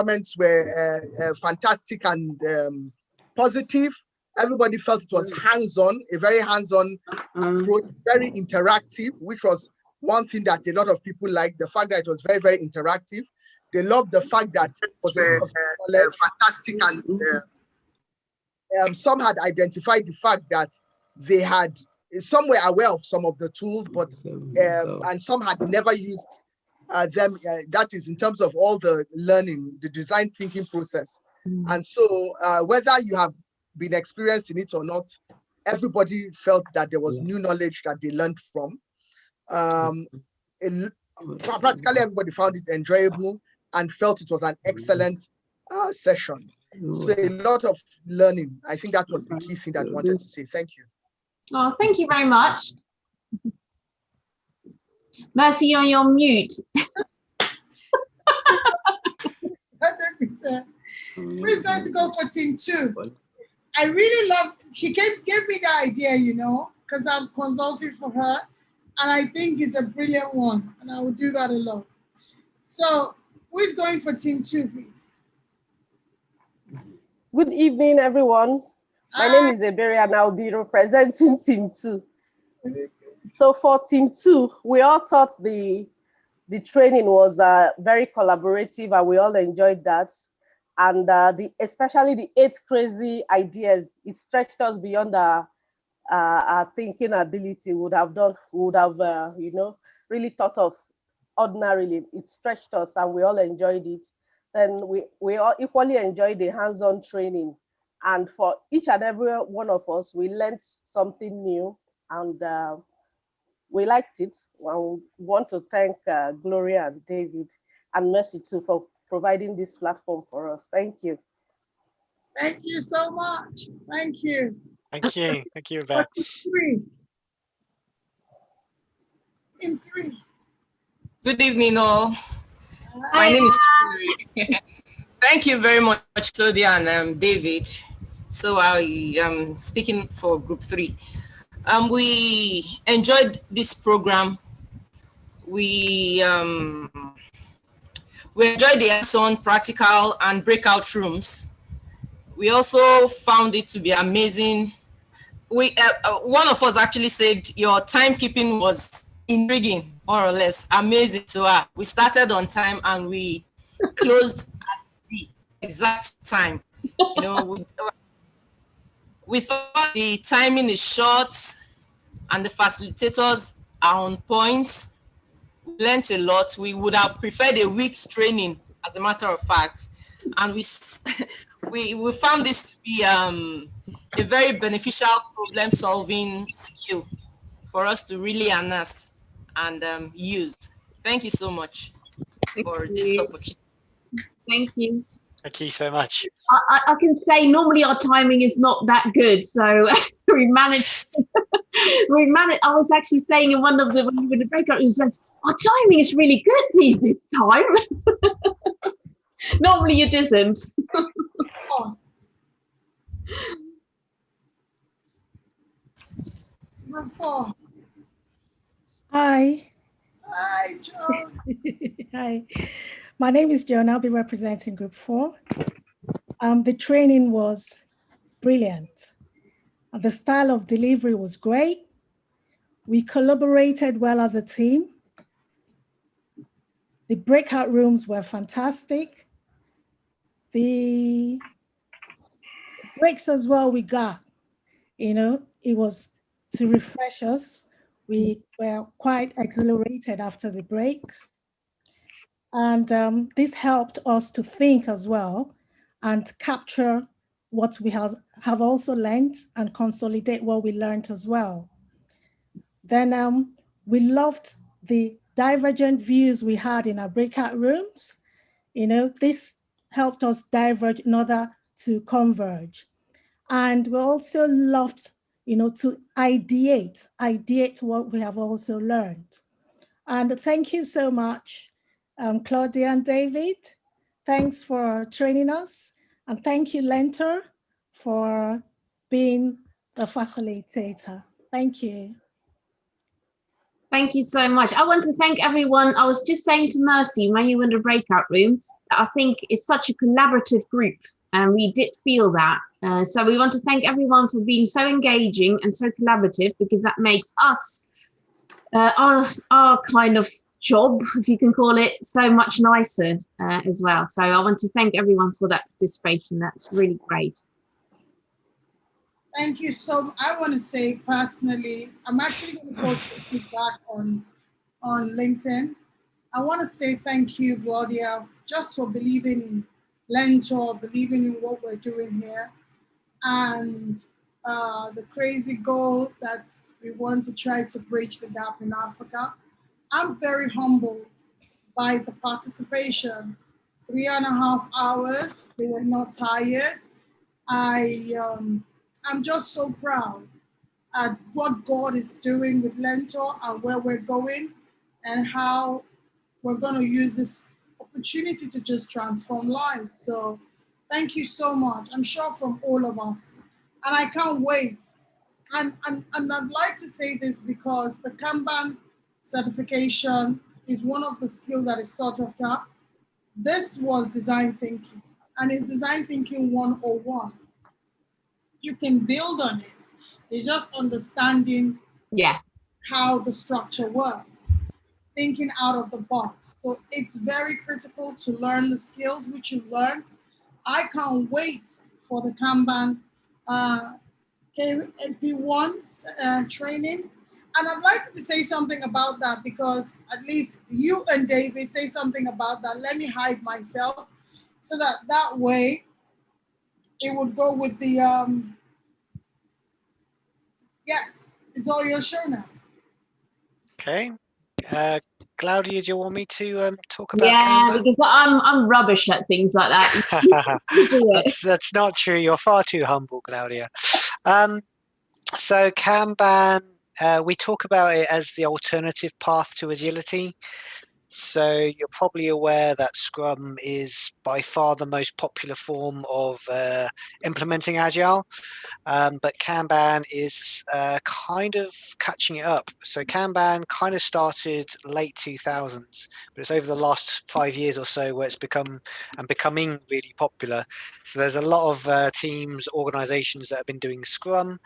comments were fantastic and positive. Everybody felt it was hands-on, a very hands-on approach, very interactive, which was one thing that a lot of people liked, the fact that it was very, very interactive. They loved the fact that it was fantastic, and some had identified the fact that they had, some were aware of some of the tools, but and some had never used them. That is in terms of all the learning, the design thinking process. And so whether you have been experienced in it or not, everybody felt that there was new knowledge that they learned from. Practically everybody found it enjoyable and felt it was an excellent session. So a lot of learning. I think that was the key thing that I wanted to say. Thank you. Oh, thank you very much. Mercy, you're on mute. Who's going to go for team 2? I really love, she gave me the idea, you know, because I'm consulting for her, and I think it's a brilliant one, and I will do that a lot. So who is going for team 2, please? Good evening, everyone. My name is Ebere, and I'll be representing team 2. So for team 2, we all thought the training was very collaborative, and we all enjoyed that. And especially the 8 crazy ideas, it stretched us beyond our thinking ability. Would have you know, really thought of ordinarily. It stretched us, and we all enjoyed it. Then we all equally enjoyed the hands-on training. And for each and every one of us, we learned something new, and we liked it. I want to thank Gloria and David and Mercy too for providing this platform for us. Thank you. Thank you so much. Thank you. Thank you. Thank you, Beth. Team 3. Good evening, all. My name is Chiri. Thank you very much, Claudia and David. So I am speaking for Group 3. We enjoyed this program. We enjoyed the hands-on, practical, and breakout rooms. We also found it to be amazing. One of us actually said your timekeeping was intriguing, more or less amazing. So we started on time and we closed at the exact time. You know, we thought the timing is short and the facilitators are on point. We learned a lot. We would have preferred a week's training, as a matter of fact. And we found this to be a very beneficial problem-solving skill for us to really harness and use. Thank you so much for this opportunity. Thank you. Thank you so much. I can say normally our timing is not that good, so we managed. I was actually saying in one of the breakout rooms, our timing is really good this time. Normally it isn't. Number 4. Hi. Hi, Joan. Hi. My name is Joan. I'll be representing Group 4. The training was brilliant. The style of delivery was great. We collaborated well as a team. The breakout rooms were fantastic. The breaks as well we got, you know, it was to refresh us. We were quite exhilarated after the breaks. And this helped us to think as well and capture what we have also learned and consolidate what we learned as well. Then we loved the divergent views we had in our breakout rooms. You know, this helped us diverge in order to converge. And we also loved, you know, to ideate what we have also learned. And thank you so much, Claudia and David. Thanks for training us. And thank you, Learntor, for being the facilitator. Thank you. Thank you so much. I want to thank everyone. I was just saying to Mercy when you were in the breakout room, I think is such a collaborative group, and we did feel that. So we want to thank everyone for being so engaging and so collaborative, because that makes us, our kind of job, if you can call it, so much nicer as well. So I want to thank everyone for that participation. That's really great. Thank you so much. I want to say personally, I'm actually going to post this feedback on LinkedIn. I want to say thank you, Glaudia, just for believing in Learntor, believing in what we're doing here, and the crazy goal that we want to try to bridge the gap in Africa. I'm very humbled by the participation. 3.5 hours, they were not tired. I'm just so proud at what God is doing with Learntor and where we're going, and how we're going to use this opportunity to just transform lives. So thank you so much. I'm sure from all of us. And I can't wait. And I'd like to say this because the Kanban certification is one of the skills that is sought after. This was design thinking, and it's design thinking 101. You can build on it. It's just understanding how the structure works, thinking out of the box. So it's very critical to learn the skills which you learned. I can't wait for the Kanban KP1 training. And I'd like to say something about that, because at least you and David say something about that. Let me hide myself so that way it would go with the, it's all your show now. Okay. Glaudia, do you want me to talk about Kanban? Kanban? Because I'm rubbish at things like that. That's not true. You're far too humble, Glaudia. So Kanban, we talk about it as the alternative path to agility. So you're probably aware that Scrum is by far the most popular form of implementing Agile, but Kanban is kind of catching it up. So Kanban kind of started late 2000s, but it's over the last 5 years or so where it's becoming really popular. So there's a lot of teams, organizations that have been doing Scrum,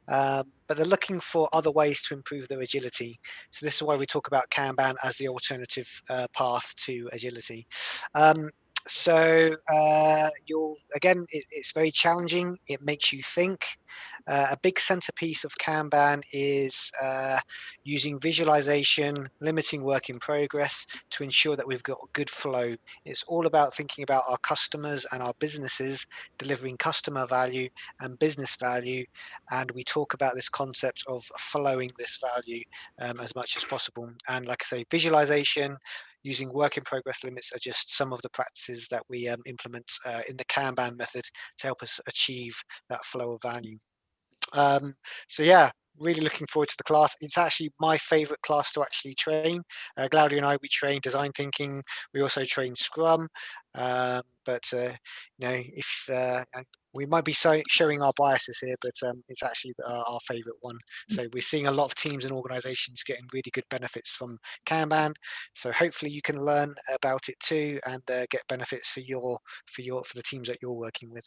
but they're looking for other ways to improve their agility. So this is why we talk about Kanban as the alternative path to agility. So it's very challenging. It makes you think. A big centerpiece of Kanban is using visualization, limiting work in progress to ensure that we've got good flow. It's all about thinking about our customers and our businesses, delivering customer value and business value. And we talk about this concept of flowing this value as much as possible. And like I say, visualization, using work in progress limits are just some of the practices that we implement in the Kanban method to help us achieve that flow of value. So yeah, really looking forward to the class. It's actually my favorite class to actually train. Glaudia and I, we train design thinking. We also train Scrum. If we might be showing our biases here, but it's actually our favorite one. So we're seeing a lot of teams and organizations getting really good benefits from Kanban. So hopefully you can learn about it too and get benefits for the teams that you're working with.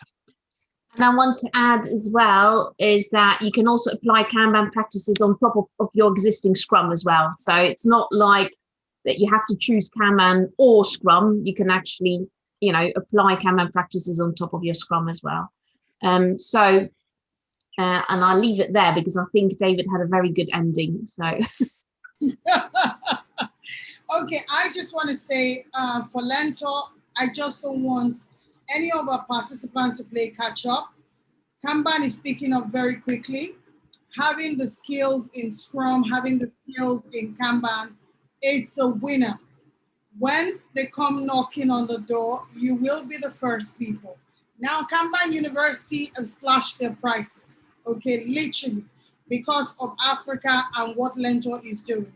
And I want to add as well is that you can also apply Kanban practices on top of your existing Scrum as well. So it's not like that you have to choose Kanban or Scrum. You can actually, apply Kanban practices on top of your Scrum as well. And I'll leave it there because I think David had a very good ending. So. Okay, I just want to say for Learntor, I just don't want any of our participants to play catch up. Kanban is picking up very quickly. Having the skills in Scrum, having the skills in Kanban, it's a winner. When they come knocking on the door, you will be the first people. Now, Kanban University have slashed their prices, okay, literally, because of Africa and what Learntor is doing.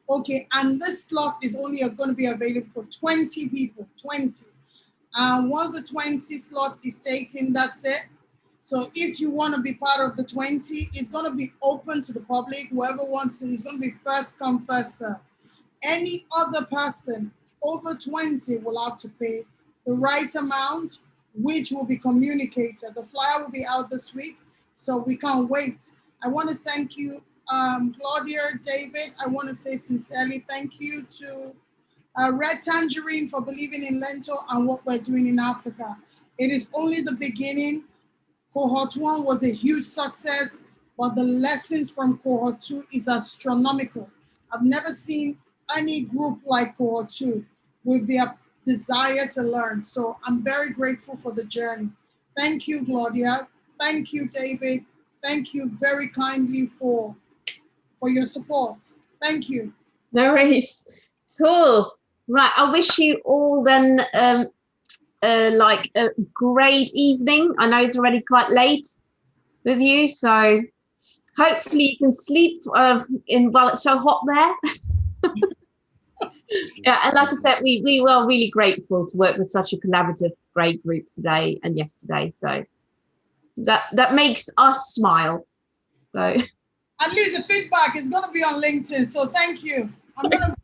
Okay, and this slot is only going to be available for 20 people, 20. And once the 20 slot is taken, that's it. So if you want to be part of the 20, it's going to be open to the public. Whoever wants to, it's going to be first come, first serve. Any other person over 20 will have to pay the right amount, which will be communicated. The flyer will be out this week, so we can't wait. I want to thank you, Glaudia, David. I want to say sincerely thank you to Red Tangerine for believing in Learntor and what we're doing in Africa. It is only the beginning. Cohort 1 was a huge success, but the lessons from Cohort 2 is astronomical. I've never seen any group like Cohort 2 with their desire to learn. So I'm very grateful for the journey. Thank you, Glaudia. Thank you, David. Thank you very kindly for your support. Thank you. No worries. Cool. Right. I wish you all then like a great evening. I know it's already quite late with you, so hopefully you can sleep while it's so hot there. Yeah, and like I said, we were really grateful to work with such a collaborative, great group today and yesterday. So that makes us smile. So at least the feedback is going to be on LinkedIn. So thank you. I'm going to